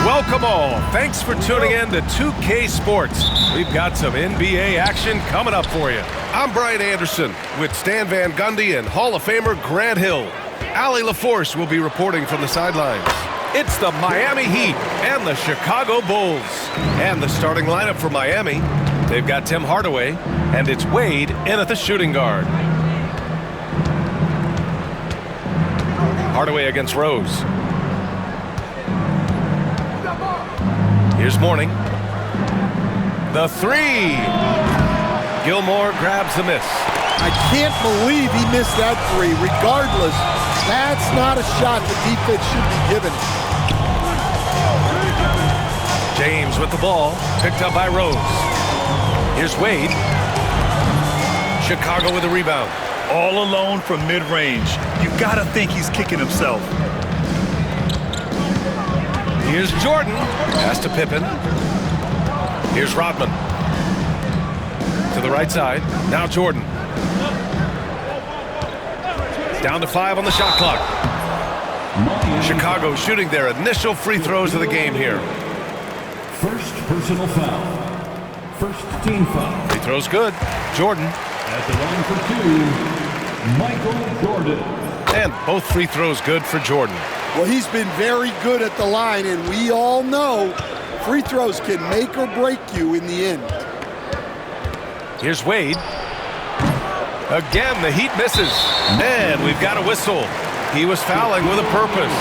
Welcome all. Thanks for tuning in to 2K Sports. We've got some NBA action coming up for you. I'm Brian Anderson with Stan Van Gundy and Hall of Famer Grant Hill. Allie LaForce will be reporting from the sidelines. It's the Miami Heat and the Chicago Bulls. And the starting lineup for Miami, they've got Tim Hardaway, and it's Wade in at the shooting guard. Hardaway against Rose. Here's Mourning. The three. Gilmore grabs the miss. I can't believe he missed that three. Regardless, that's not a shot the defense should be giving. James with the ball, picked up by Rose. Here's Wade. Chicago with a rebound. All alone from mid-range. You gotta think he's kicking himself. Here's Jordan. Pass to Pippen. Here's Rodman. To the right side. Now Jordan. Down to 5 on the shot clock. Chicago shooting their initial free throws of the game here. First personal foul. First team foul. Free throw's good. Jordan. At the line for 2, Michael Jordan. And both free throws good for Jordan. Well, he's been very good at the line, and we all know free throws can make or break you in the end. Here's Wade. Again, the Heat misses. And we've got a whistle. He was fouling with a purpose.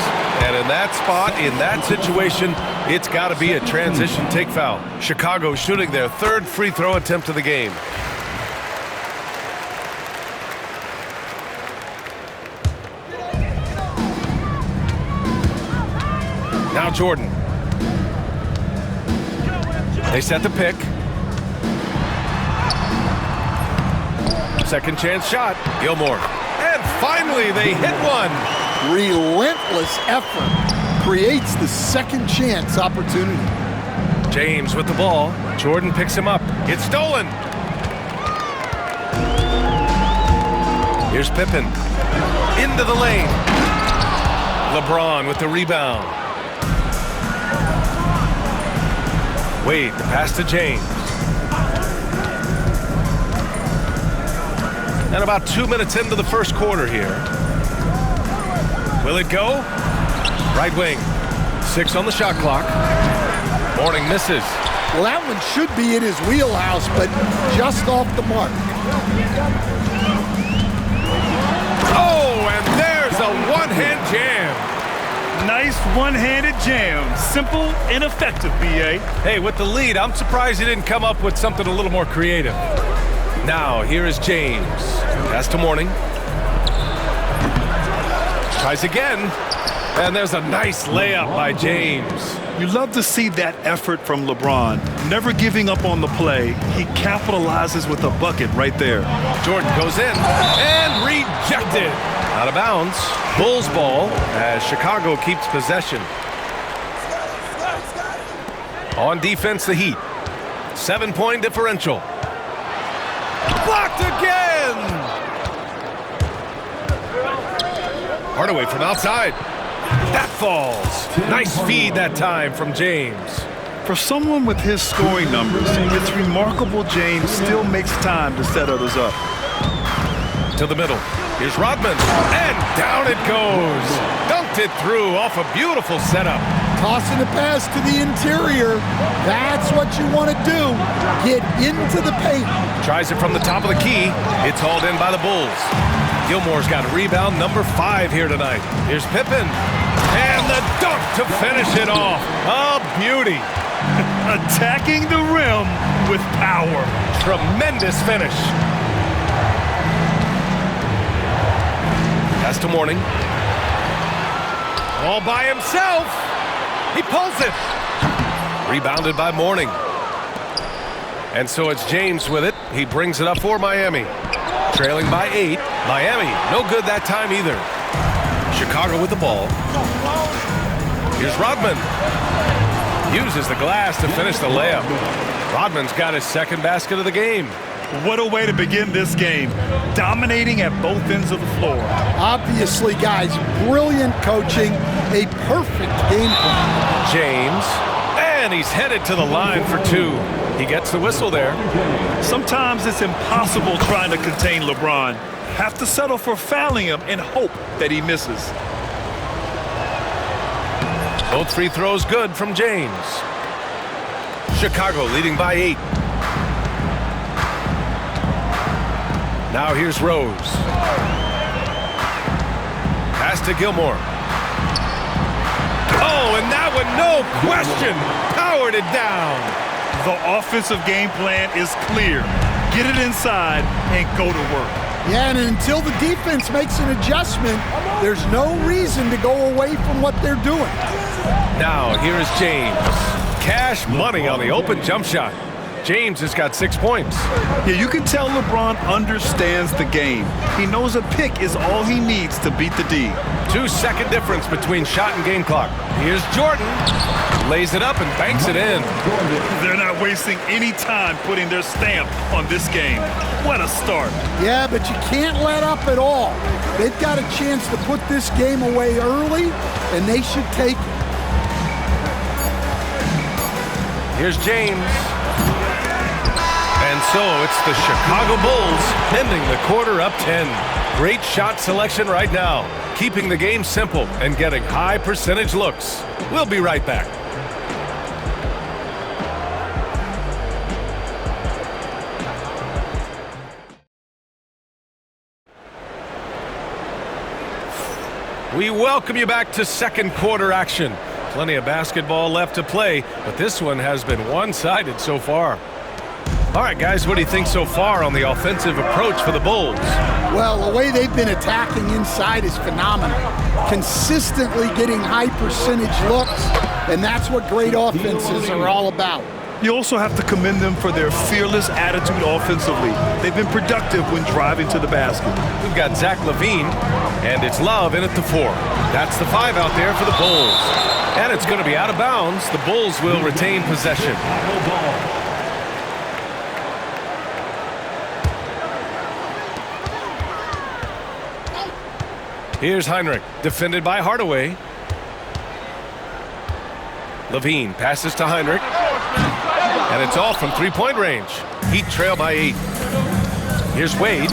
And in that spot, in that situation, it's got to be a transition take foul. Chicago shooting their third free throw attempt of the game. Now Jordan. They set the pick. Second chance shot. Gilmore. And finally they hit one. Relentless effort creates the second chance opportunity. James with the ball. Jordan picks him up. It's stolen. Here's Pippen. Into the lane. LeBron with the rebound. Wade, the pass to James. And about 2 minutes into the first quarter here. Will it go? Right wing. 6 on the shot clock. Mourning misses. Well, that one should be in his wheelhouse, but just off the mark. Oh, and there's a one-hand jam. Nice one-handed jam. Simple and effective, B.A. Hey, with the lead, I'm surprised he didn't come up with something a little more creative. Now, here is James. Pass to Mourning. Tries again. And there's a nice layup by James. You love to see that effort from LeBron. Never giving up on the play. He capitalizes with a bucket right there. Jordan goes in and rejected. Out of bounds. Bulls ball as Chicago keeps possession. On defense, the Heat. 7-point differential. Blocked again! Hardaway from outside. That falls. Nice feed that time from James. For someone with his scoring numbers, it's remarkable James still makes time to set others up. To the middle. Here's Rodman. And down it goes. Dunked it through off a beautiful setup. Tossing the pass to the interior. That's what you want to do. Get into the paint. Tries it from the top of the key. It's hauled in by the Bulls. Gilmore's got rebound number 5 here tonight. Here's Pippen. And the dunk to finish it off. A beauty. Attacking the rim with power. Tremendous finish. Pass to Mourning. All by himself. He pulls it. Rebounded by Mourning. And so it's James with it. He brings it up for Miami. Trailing by 8. Miami, no good that time either. Chicago with the ball. Here's Rodman. Uses the glass to finish the layup. Rodman's got his second basket of the game. What a way to begin this game. Dominating at both ends of the floor. Obviously, guys, brilliant coaching, a perfect game plan. James, and he's headed to the line for two. He gets the whistle there. Sometimes it's impossible trying to contain LeBron. Have to settle for fouling him and hope that he misses. Both free throws good from James. Chicago leading by 8. Now here's Rose. Pass to Gilmore. Oh, and that one, no question, powered it down. The offensive game plan is clear. Get it inside and go to work. Yeah, and until the defense makes an adjustment, there's no reason to go away from what they're doing. Now here is James. Cash money on the open jump shot. James has got 6 points. Yeah, you can tell LeBron understands the game. He knows a pick is all he needs to beat the D. 2-second difference between shot and game clock. Here's Jordan. Lays it up and banks it in. They're not wasting any time putting their stamp on this game. What a start. Yeah, but you can't let up at all. They've got a chance to put this game away early, and they should take it. Here's James. And so it's the Chicago Bulls ending the quarter up 10. Great shot selection right now, keeping the game simple and getting high percentage looks. We'll be right back. We welcome you back to second quarter action. Plenty of basketball left to play, but this one has been one-sided so far. All right, guys, what do you think so far on the offensive approach for the Bulls? Well, the way they've been attacking inside is phenomenal. Consistently getting high percentage looks, and that's what great offenses are all about. You also have to commend them for their fearless attitude offensively. They've been productive when driving to the basket. We've got Zach LaVine, and it's Love in at the 4. That's the 5 out there for the Bulls. And it's going to be out of bounds. The Bulls will retain possession. Here's Heinrich, defended by Hardaway. LaVine passes to Heinrich. And it's off from three-point range. Heat trail by 8. Here's Wade.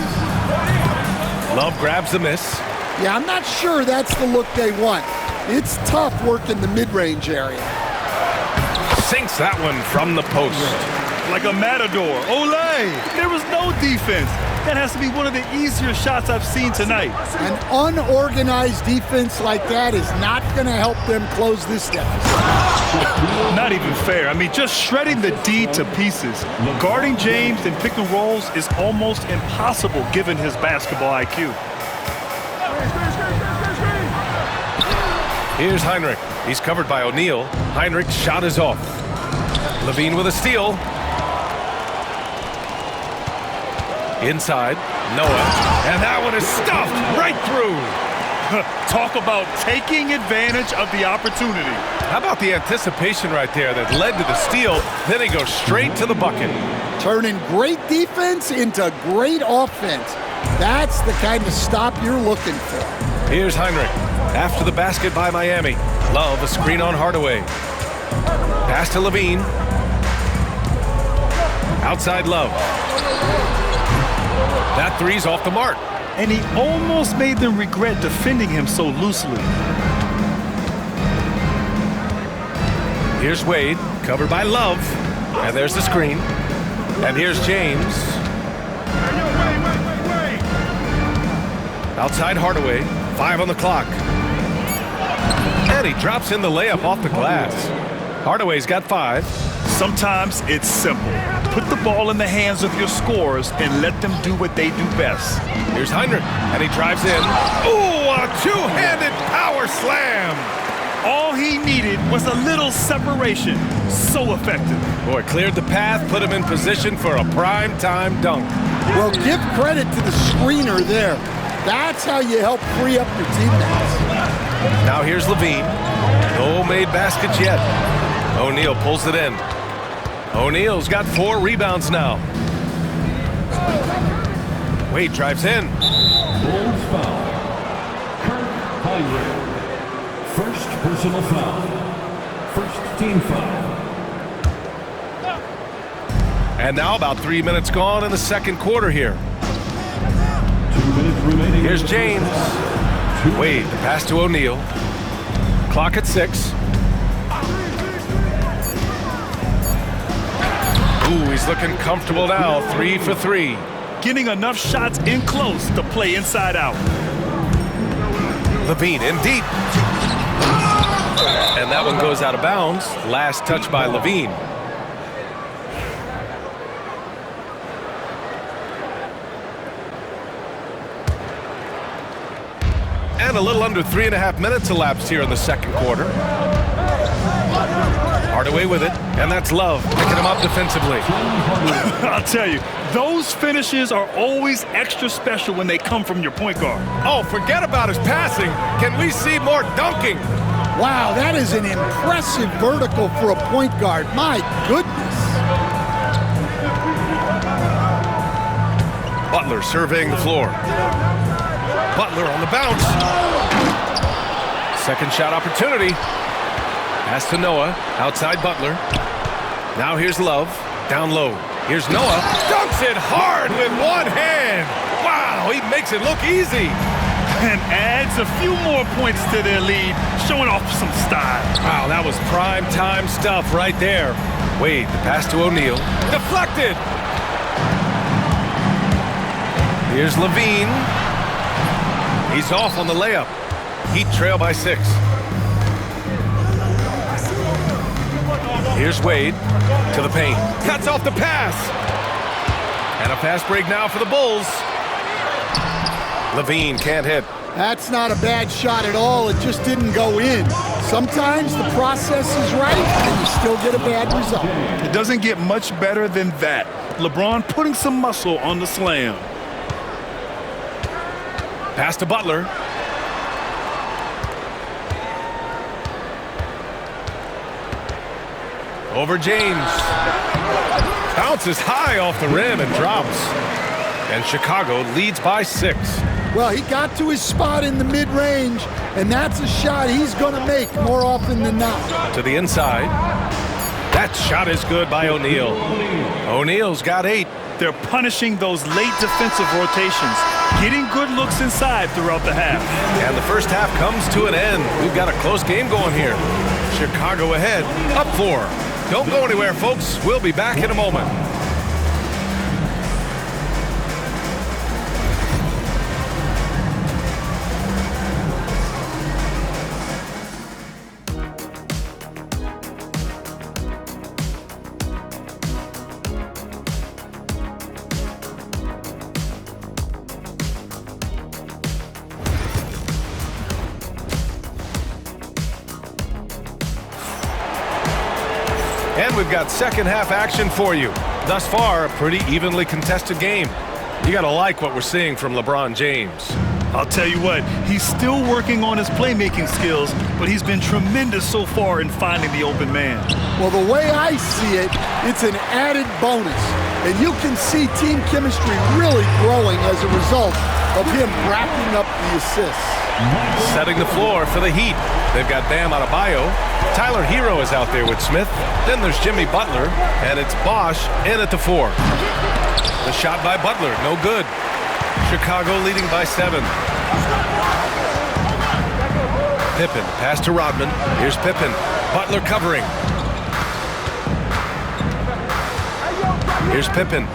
Love grabs the miss. Yeah, I'm not sure that's the look they want. It's tough working the mid-range area. Sinks that one from the post. Like a matador. Olay! There was no defense. That has to be one of the easier shots I've seen tonight. An unorganized defense like that is not going to help them close this deficit. Not even fair. I mean, just shredding the D to pieces. Guarding James in pick and rolls is almost impossible given his basketball IQ. Here's Heinrich. He's covered by O'Neal. Heinrich's shot is off. LaVine with a steal. Inside, Noah. And that one is stuffed right through. Talk about taking advantage of the opportunity. How about the anticipation right there that led to the steal? Then he goes straight to the bucket. Turning great defense into great offense. That's the kind of stop you're looking for. Here's Heinrich. After the basket by Miami. Love a screen on Hardaway. Pass to LaVine. Outside Love. That three's off the mark. And he almost made them regret defending him so loosely. Here's Wade, covered by Love. And there's the screen. And here's James. Outside Hardaway, 5 on the clock. And he drops in the layup off the glass. Hardaway's got 5. Sometimes it's simple. Put the ball in the hands of your scorers and let them do what they do best. Here's Heinrich, and he drives in. Ooh, a two-handed power slam. All he needed was a little separation. So effective. Boy, cleared the path, put him in position for a prime-time dunk. Well, give credit to the screener there. That's how you help free up your teammates. Now here's LaVine. No made baskets yet. O'Neal pulls it in. O'Neal's got 4 rebounds now. Wade drives in. Bulls foul. Kirk Hinrich. First personal foul. First team foul. And now about 3 minutes gone in the second quarter here. 2 minutes remaining. Here's James. Wade, the pass to O'Neal. Clock at 6. Ooh, he's looking comfortable now. 3 for 3. Getting enough shots in close to play inside out. LaVine in deep. And that one goes out of bounds. Last touch by LaVine. And a little under 3.5 minutes elapsed here in the second quarter. Hardaway with it, and that's Love picking him up defensively. I'll tell you, those finishes are always extra special when they come from your point guard. Oh, forget about his passing. Can we see more dunking? Wow, that is an impressive vertical for a point guard. My goodness. Butler surveying the floor. Butler on the bounce. Second shot opportunity. Pass to Noah, outside Butler. Now here's Love, down low. Here's Noah, dunks it hard with one hand. Wow, he makes it look easy. And adds a few more points to their lead, showing off some style. Wow, that was prime time stuff right there. Wade, the pass to O'Neal, deflected. Here's LaVine. He's off on the layup. Heat trail by 6. Here's Wade to the paint. Cuts off the pass. And a fast break now for the Bulls. LaVine can't hit. That's not a bad shot at all. It just didn't go in. Sometimes the process is right and you still get a bad result. It doesn't get much better than that. LeBron putting some muscle on the slam. Pass to Butler. Over James. Bounces high off the rim and drops. And Chicago leads by 6. Well, he got to his spot in the mid-range, and that's a shot he's going to make more often than not. To the inside. That shot is good by O'Neal. O'Neal's got 8. They're punishing those late defensive rotations, getting good looks inside throughout the half. And the first half comes to an end. We've got a close game going here. Chicago ahead, up 4. Don't go anywhere, folks. We'll be back in a moment. And we've got second half action for you. Thus far, a pretty evenly contested game. You gotta like what we're seeing from LeBron James. I'll tell you what, he's still working on his playmaking skills, but he's been tremendous so far in finding the open man. Well, the way I see it, it's an added bonus. And you can see team chemistry really growing as a result of him racking up the assists. Setting the floor for the Heat. They've got Bam Adebayo. Tyler Hero is out there with Smith. Then there's Jimmy Butler, and it's Bosch in at the 4. The shot by Butler, no good. Chicago leading by 7. Pippen, pass to Rodman. Here's Pippen. Butler covering. Here's Pippen.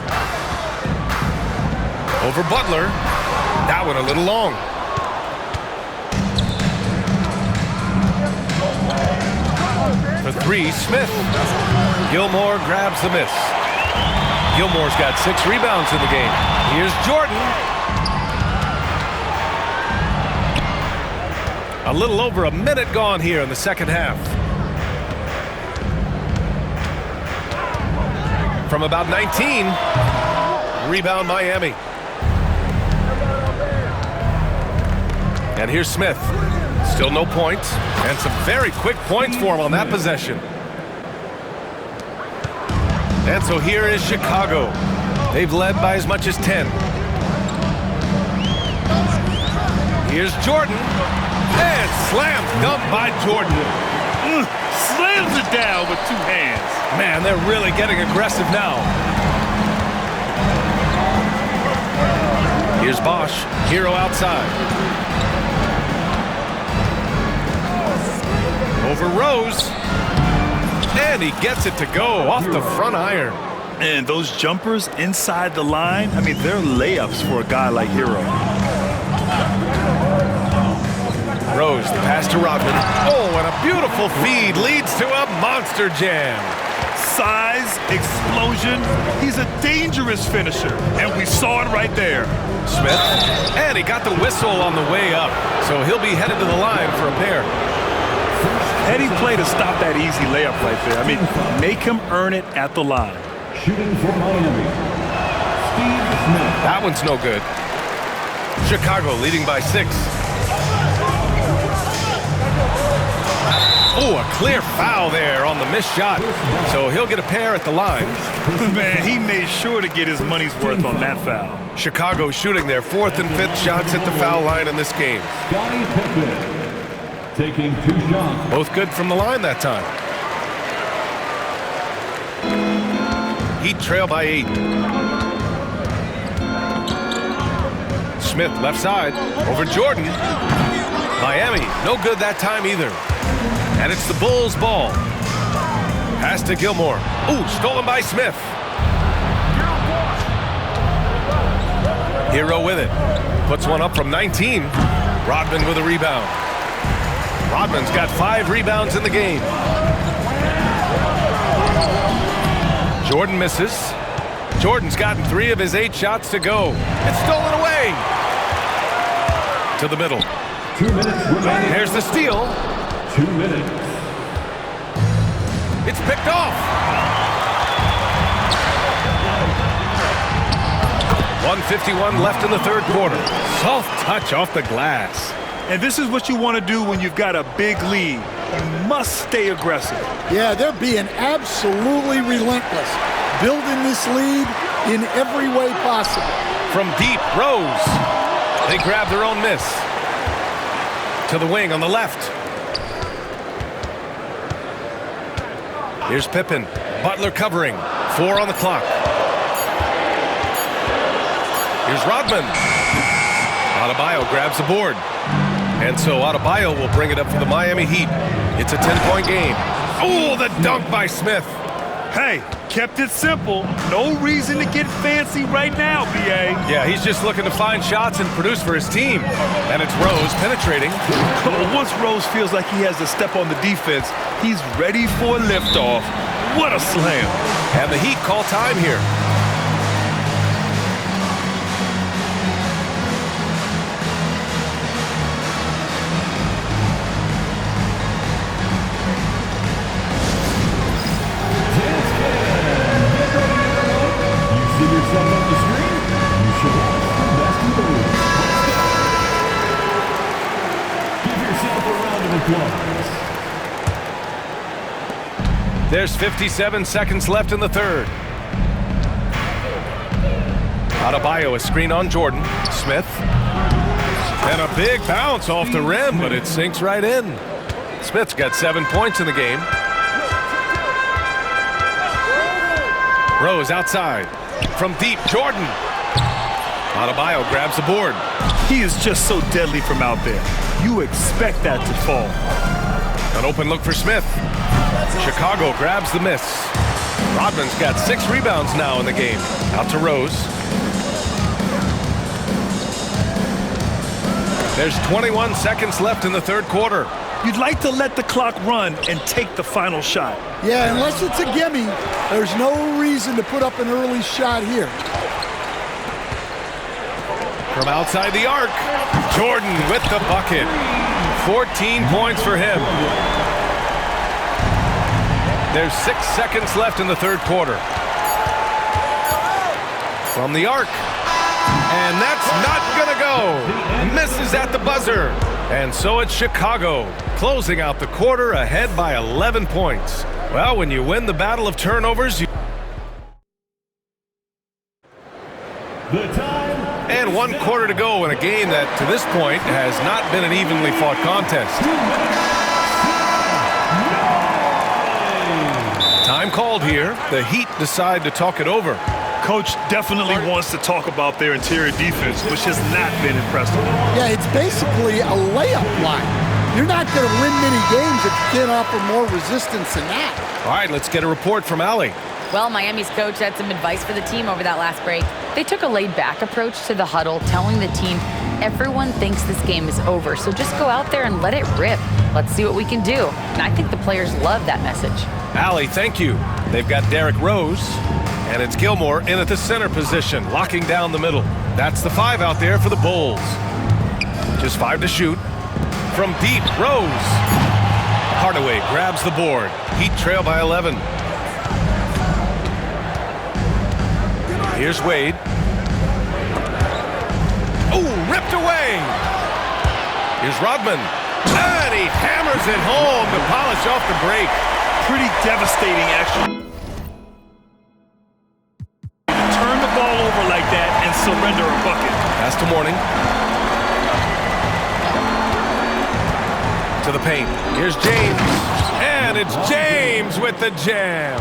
Over Butler. That one a little long. For 3, Smith. Gilmore grabs the miss. Gilmore's got 6 rebounds in the game. Here's Jordan. A little over a minute gone here in the second half. From about 19, rebound Miami. And here's Smith. Still no points, and some very quick points for him on that possession. And so here is Chicago. They've led by as much as 10. Here's Jordan. And slam dunk by Jordan. Slams it down with 2 hands. Man, they're really getting aggressive now. Here's Bosch. Hero outside. Over Rose. And he gets it to go off the front iron. And those jumpers inside the line, I mean, they're layups for a guy like Hero. Rose, the pass to Rodman. Oh, and a beautiful feed leads to a monster jam. Size, explosion. He's a dangerous finisher, and we saw it right there. Smith, and he got the whistle on the way up, so he'll be headed to the line for a pair. Heady play to stop that easy layup right there. I mean, make him earn it at the line. Shooting for Miami, Steve Smith. That one's no good. Chicago leading by 6. Oh, a clear foul there on the missed shot. So he'll get a pair at the line. Man, he made sure to get his money's worth on that foul. Chicago shooting their 4th and 5th shots at the foul line in this game. Scottie Pippen taking 2 shots. Both good from the line that time. Heat trail by 8. Smith left side over Jordan. Miami, no good that time either. And it's the Bulls' ball. Pass to Gilmore. Ooh, stolen by Smith. Hero with it. Puts one up from 19. Rodman with a rebound. Rodman's got 5 rebounds in the game. Jordan misses. Jordan's gotten 3 of his 8 shots to go. It's stolen away. To the middle. 2 minutes remaining. There's the steal. 2 minutes. It's picked off. 1:51 left in the 3rd quarter. Soft touch off the glass. And this is what you want to do when you've got a big lead. You must stay aggressive. Yeah, they're being absolutely relentless, building this lead in every way possible. From deep, Rose. They grab their own miss. To the wing on the left. Here's Pippen. Butler covering. 4 on the clock. Here's Rodman. Adebayo grabs the board. And so Adebayo will bring it up for the Miami Heat. It's a 10-point game. Oh, the dunk by Smith. Hey, kept it simple. No reason to get fancy right now, B.A. Yeah, he's just looking to find shots and produce for his team. And it's Rose penetrating. Once Rose feels like he has to step on the defense, he's ready for liftoff. What a slam. And the Heat call time here. There's 57 seconds left in the 3rd. Adebayo, a screen on Jordan. Smith. And a big bounce off the rim, but it sinks right in. Smith's got 7 points in the game. Rose outside. From deep, Jordan. Adebayo grabs the board. He is just so deadly from out there. You expect that to fall. An open look for Smith. Chicago grabs the miss. Rodman's got 6 rebounds now in the game. Out to Rose. There's 21 seconds left in the 3rd quarter. You'd like to let the clock run and take the final shot. Yeah, unless it's a gimme, there's no reason to put up an early shot here. From outside the arc, Jordan with the bucket. 14 points for him. There's 6 seconds left in the 3rd quarter. From the arc. And that's not gonna go. Misses at the buzzer. And so it's Chicago, closing out the quarter ahead by 11 points. Well, when you win the battle of turnovers, 1 quarter to go in a game that, to this point, has not been an evenly fought contest. Time called here. The Heat decide to talk it over. Coach definitely wants to talk about their interior defense, which has not been impressive. Yeah, it's basically a layup line. You're not going to win many games if you can't offer more resistance than that. All right, let's get a report from Allie. Well, Miami's coach had some advice for the team over that last break. They took a laid-back approach to the huddle, telling the team, everyone thinks this game is over, so just go out there and let it rip. Let's see what we can do. And I think the players love that message. Allie, thank you. They've got Derrick Rose, and it's Gilmore in at the center position, locking down the middle. That's the 5 out there for the Bulls. Just 5 to shoot. From deep, Rose. Hardaway grabs the board. Heat trail by 11. Here's Wade. Oh, ripped away. Here's Rodman. And he hammers it home to polish off the break. Pretty devastating action. Turn the ball over like that and surrender a bucket. Pass to Mourning. To the paint. Here's James. And it's James with the jam.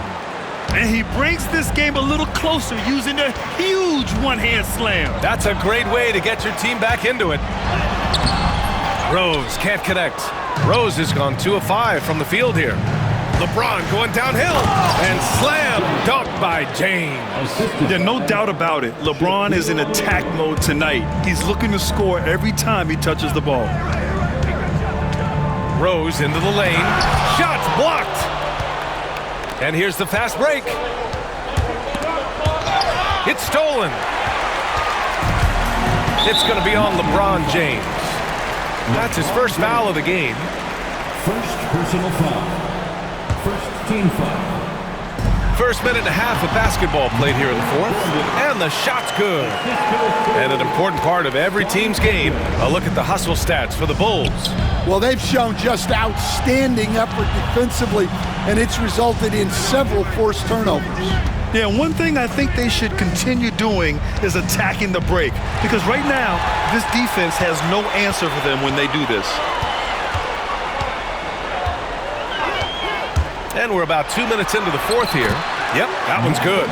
And he brings this game a little closer using a huge one-hand slam. That's a great way to get your team back into it. Rose can't connect. Rose has gone 2 of 5 from the field here. LeBron going downhill and slam dunk by James. There's no doubt about it. LeBron is in attack mode tonight. He's looking to score every time he touches the ball. Rose into the lane. Shots blocked. And here's the fast break. It's stolen. It's going to be on LeBron James. That's his first foul of the game. First personal foul. First team foul. First minute and a half of basketball played here in the 4th. And the shot's good. And an important part of every team's game, a look at the hustle stats for the Bulls. Well, they've shown just outstanding effort defensively, and it's resulted in several forced turnovers. Yeah, one thing I think they should continue doing is attacking the break, because right now, this defense has no answer for them when they do this. And we're about 2 minutes into the 4th here. Yep, that one's good.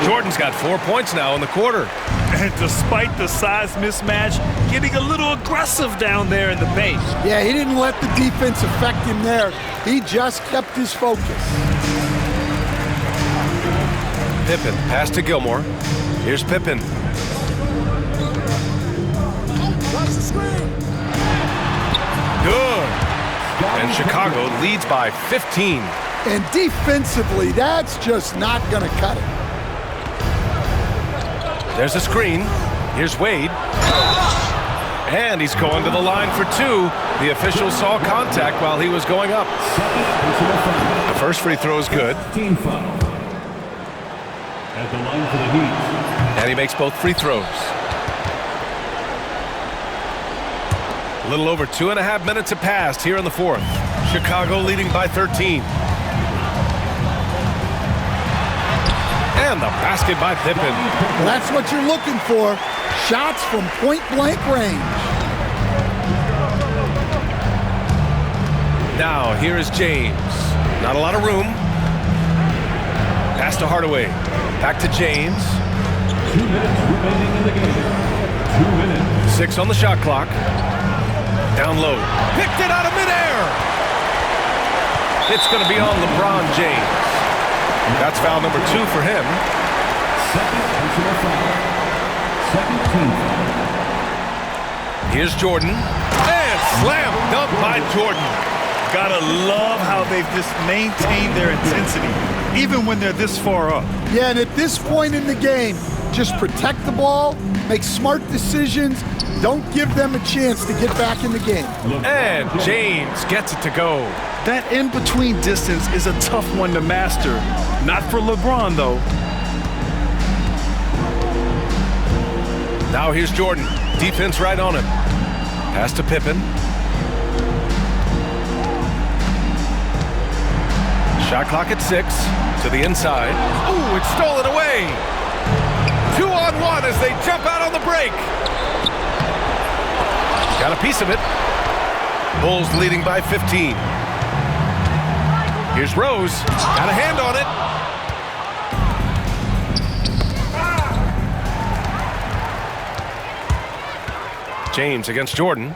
Jordan's got 4 points now in the quarter. And despite the size mismatch, getting a little aggressive down there in the paint. Yeah, he didn't let the defense affect him there. He just kept his focus. Pippen, pass to Gilmore. Here's Pippen. Good. And Chicago leads by 15. And defensively, that's just not going to cut it. There's a screen. Here's Wade. And he's going to the line for 2. The official saw contact while he was going up. The first free throw is good. Team foul. At the line for the Heat. And he makes both free throws. A little over 2.5 minutes have passed here in the 4th. Chicago leading by 13. And the basket by Pippen. Well, that's what you're looking for. Shots from point-blank range. Now, here is James. Not a lot of room. Pass to Hardaway. Back to James. 2 minutes remaining in the game. 2 minutes. 6 on the shot clock. Down low. Picked it out of midair. It's going to be on LeBron James. That's foul number 2 for him. Second personal foul. Second team foul. Here's Jordan. And slam dunk by Jordan. Gotta love how they've just maintained their intensity, even when they're this far up. Yeah, and at this point in the game, just protect the ball, make smart decisions, don't give them a chance to get back in the game. And James gets it to go. That in-between distance is a tough one to master. Not for LeBron, though. Now here's Jordan. Defense right on him. Pass to Pippen. Shot clock at 6. To the inside. Ooh, it's stolen away. 2-on-1 as they jump out on the break. Got a piece of it. Bulls leading by 15. Here's Rose. Got a hand on it. James against Jordan.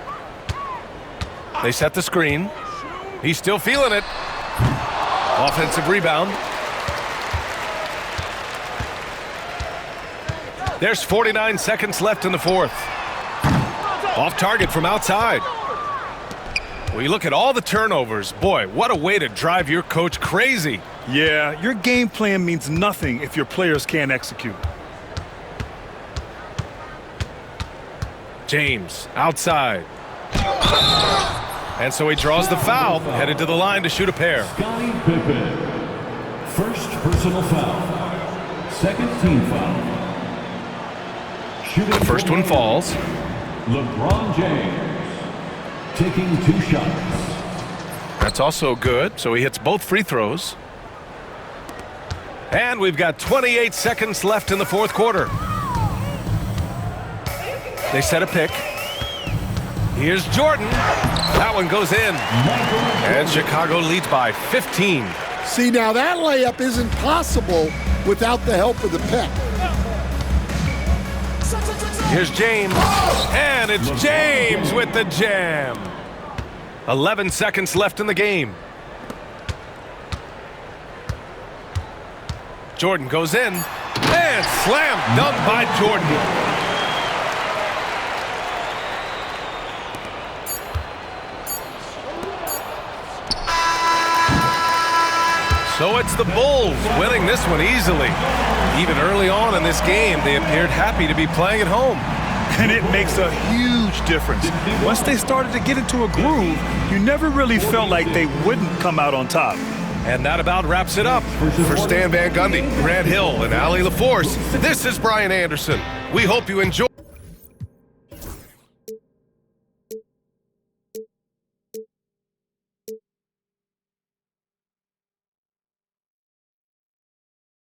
They set the screen. He's still feeling it. Offensive rebound. There's 49 seconds left in the fourth. Off target from outside. Well, you look at all the turnovers. Boy, what a way to drive your coach crazy. Yeah, your game plan means nothing if your players can't execute. James outside. And so he draws the foul, headed to the line to shoot a pair. Scottie Pippen. First personal foul. Second team foul. Shooting The first one falls. LeBron James taking 2 shots. That's also good, so he hits both free throws. And we've got 28 seconds left in the fourth quarter. They set a pick. Here's Jordan. That one goes in. And Chicago leads by 15. See, now that layup isn't possible without the help of the pick. Here's James. And it's James with the jam. 11 seconds left in the game. Jordan goes in. And slam dunk by Jordan. So it's the Bulls winning this one easily. Even early on in this game, they appeared happy to be playing at home. And it makes a huge difference. Once they started to get into a groove, you never really felt like they wouldn't come out on top. And that about wraps it up. For Stan Van Gundy, Grant Hill, and Allie LaForce, this is Brian Anderson. We hope you enjoy.